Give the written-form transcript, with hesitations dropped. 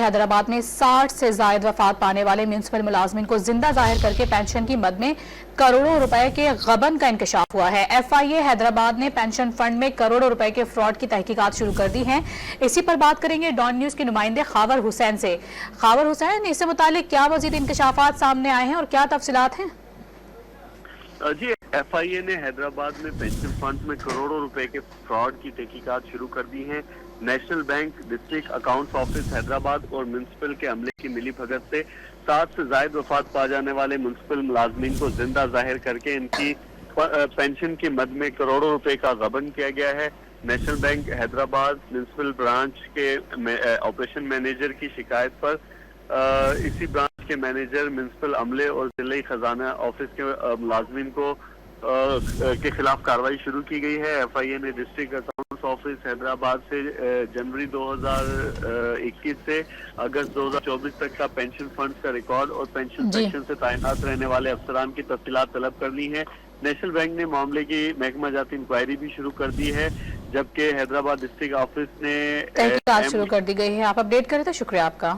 حیدرآباد میں 60 سے زائد وفات پانے والے میونسپل ملازمین کو زندہ ظاہر کر کے پینشن کی مد میں کروڑوں روپے کے غبن کا انکشاف ہوا ہے۔ ایف آئی اے حیدرآباد نے پینشن فنڈ میں کروڑوں روپے کے فراڈ کی تحقیقات شروع کر دی ہیں۔ اسی پر بات کریں گے ڈان نیوز کے نمائندے خاور حسین سے۔ خاور حسین، اس سے متعلق کیا مزید انکشافات سامنے آئے ہیں اور کیا تفصیلات ہیں؟ جی، ایف آئی اے نے حیدرآباد میں پینشن فنڈ میں کروڑوں روپے کے فراڈ کی تحقیقات شروع کر دی ہیں۔ National bank, district accounts office Hyderabad اور میونسپل کے عملے کی ملی بھگت سے 60 سے زائد وفات پا جانے والے میونسپل ملازمین کو زندہ ظاہر کر کے ان کی پینشن کی مد میں کروڑوں روپے کا غبن کیا گیا ہے۔ National bank Hyderabad municipal branch کے آپریشن مینیجر کی شکایت پر اسی برانچ کے مینیجر، میونسپل عملے اور ضلعی خزانہ آفس کے ملازمین کے خلاف کارروائی شروع کی گئی ہے۔ ایف آئی اے نے ڈسٹرکٹ اکاؤنٹس آفس حیدرآباد سے جنوری 2021 سے اگست 2024 تک کا پینشن فنڈز کا ریکارڈ اور پینشن سیکشن سے تعینات رہنے والے افسران کی تفصیلات طلب کر لی ہیں۔ نیشنل بینک نے معاملے کی محکمہ جاتی انکوائری بھی شروع کر دی ہے، جبکہ حیدرآباد ڈسٹرکٹ آفس نے تحقیقات شروع کر دی گئی ہے۔ آپ اپڈیٹ کریں تو شکریہ آپ کا۔